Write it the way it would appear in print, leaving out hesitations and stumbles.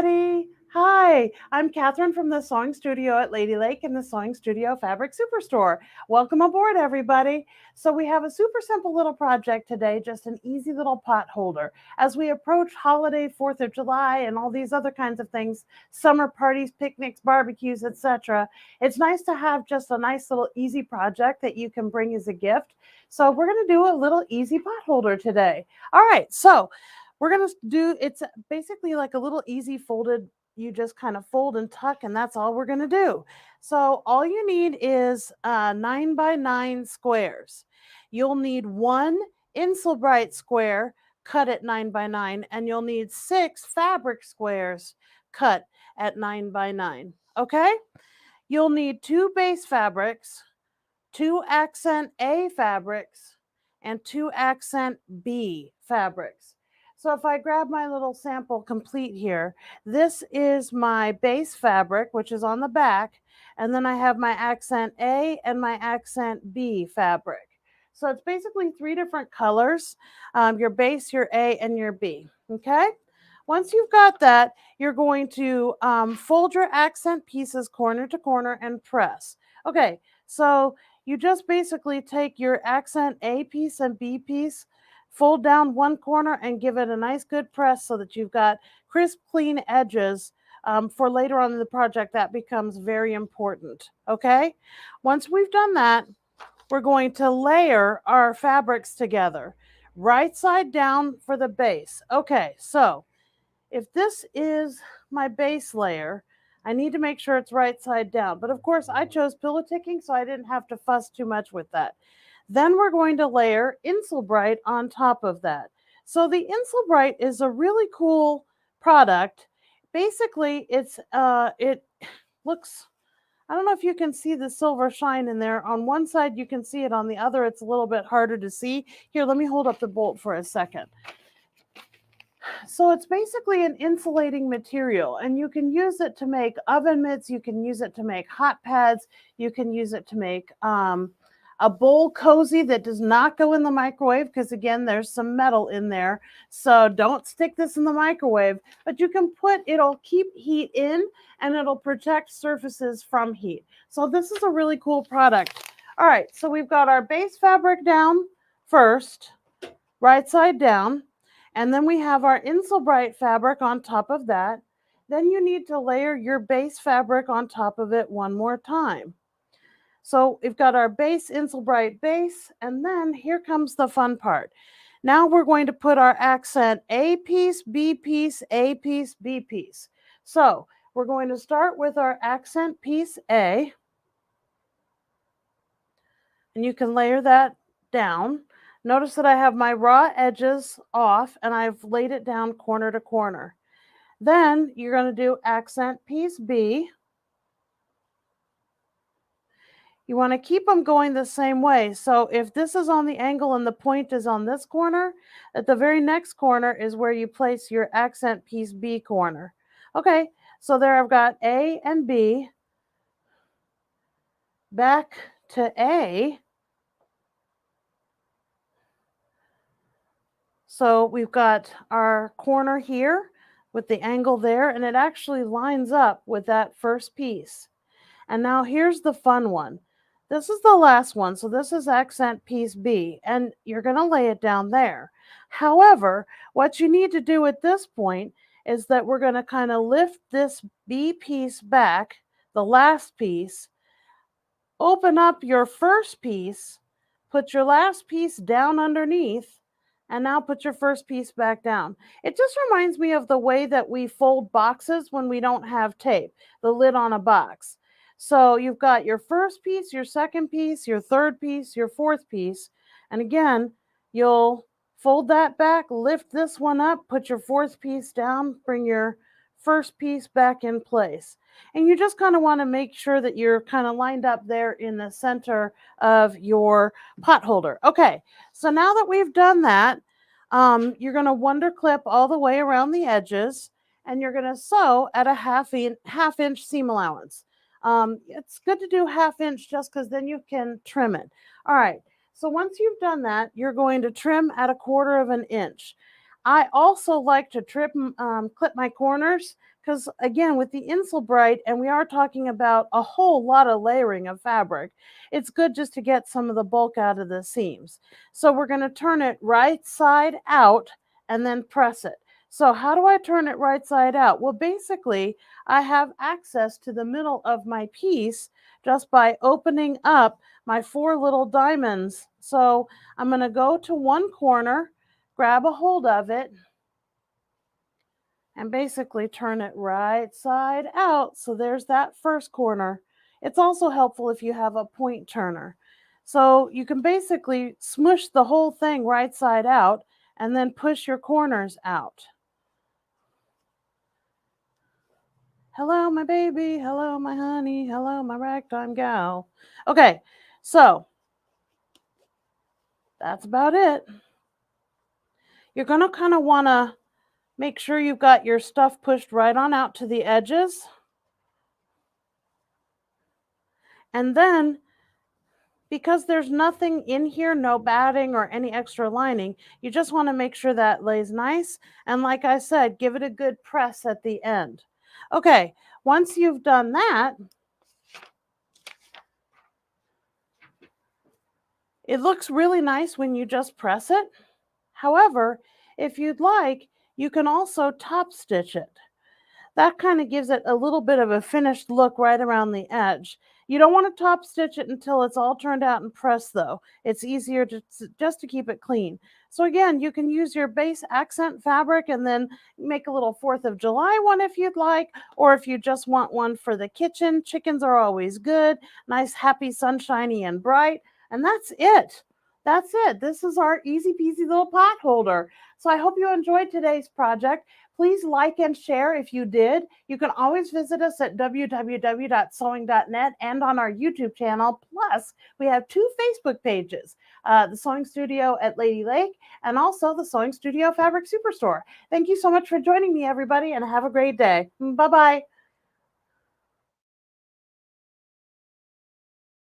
Hi, I'm Kathryn from the Sewing Studio at Lady Lake and the Sewing Studio Fabric Superstore. Welcome aboard, everybody. So, we have a super simple little project today, just an easy little pot holder. As we approach holiday 4th of July and all these other kinds of things, summer parties, picnics, barbecues, etc., it's nice to have just a nice little easy project that you can bring as a gift. So, we're going to do a little easy pot holder today. All right, so we're going to do it's basically like a little easy folded, you just kind of fold and tuck, and that's all we're going to do. So all you need is 9 by 9 squares. You'll need one Insulbright square cut at 9 by 9, and you'll need 6 fabric squares cut at 9 by 9. Okay, you'll need two base fabrics, two accent A fabrics, and two accent B fabrics. So if I grab my little sample complete here, this is my base fabric, which is on the back, and then I have my accent A and my accent B fabric. So it's basically three different colors, your base, your A, and your B. Okay? Once you've got that, you're going to fold your accent pieces corner to corner and press. Okay, so you just basically take your accent A piece and B piece, fold down one corner and give it a nice good press so that you've got crisp, clean edges. For later on in the project, that becomes very important. Okay, once we've done that, we're going to layer our fabrics together, right side down for the base. Okay, so if this is my base layer, I need to make sure it's right side down. But of course, I chose pillow ticking, so I didn't have to fuss too much with that. Then we're going to layer Insulbright on top of that. So the Insulbright is a really cool product. Basically, it looks, I don't know if you can see the silver shine in there. On one side, you can see it. On the other, it's a little bit harder to see. Here, let me hold up the bolt for a second. So it's basically an insulating material, and you can use it to make oven mitts, you can use it to make hot pads, you can use it to make a bowl cozy that does not go in the microwave, because again, there's some metal in there. So don't stick this in the microwave, but you can it'll keep heat in and it'll protect surfaces from heat. So this is a really cool product. All right, so we've got our base fabric down first, right side down. And then we have our Insulbright fabric on top of that. Then you need to layer your base fabric on top of it one more time. So we've got our base Insulbright base, and then here comes the fun part. Now we're going to put our accent A piece, B piece, A piece, B piece. So we're going to start with our accent piece A, and you can layer that down. Notice that I have my raw edges off and I've laid it down corner to corner. Then you're going to do accent piece B. You want to keep them going the same way. So if this is on the angle and the point is on this corner, at the very next corner is where you place your accent piece B corner. Okay, so there I've got A and B. Back to A. So we've got our corner here with the angle there, and it actually lines up with that first piece. And now here's the fun one. This is the last one, so this is accent piece B, and you're going to lay it down there. However, what you need to do at this point is that we're going to kind of lift this B piece back, the last piece, open up your first piece, put your last piece down underneath, and now put your first piece back down. It just reminds me of the way that we fold boxes when we don't have tape, the lid on a box. So you've got your first piece, your second piece, your third piece, your fourth piece. And again, you'll fold that back, lift this one up, put your fourth piece down, bring your first piece back in place. And you just kind of want to make sure that you're kind of lined up there in the center of your pot holder. Okay, so now that we've done that, you're going to wonder clip all the way around the edges, and you're going to sew at a half inch seam allowance. It's good to do half inch just because then you can trim it. All right, so once you've done that, you're going to trim at 1/4 of an inch. I also like to clip my corners because again, with the Insel Bright, and we are talking about a whole lot of layering of fabric, it's good just to get some of the bulk out of the seams. So we're going to turn it right side out and then press it. So how do I turn it right side out? Well, basically, I have access to the middle of my piece just by opening up my 4 little diamonds. So I'm going to go to one corner, grab a hold of it, and basically turn it right side out. So there's that first corner. It's also helpful if you have a point turner. So you can basically smush the whole thing right side out and then push your corners out. Hello, my baby. Hello, my honey. Hello, my ragtime gal. Okay, so that's about it. You're going to kind of want to make sure you've got your stuff pushed right on out to the edges. And then, because there's nothing in here, no batting or any extra lining, you just want to make sure that lays nice. And like I said, give it a good press at the end. Okay, once you've done that, it looks really nice when you just press it. However, if you'd like, you can also top stitch it. That kind of gives it a little bit of a finished look right around the edge. You don't want to top stitch it until it's all turned out and pressed though. It's easier just to keep it clean. So again, you can use your base accent fabric and then make a little 4th of July one if you'd like, or if you just want one for the kitchen. Chickens are always good, nice, happy, sunshiny, and bright. And that's it. That's it. This is our easy peasy little pot holder. So I hope you enjoyed today's project. Please like and share if you did. You can always visit us at www.sewing.net and on our YouTube channel. Plus, we have 2 Facebook pages, the Sewing Studio at Lady Lake and also the Sewing Studio Fabric Superstore. Thank you so much for joining me, everybody, and have a great day. Bye-bye.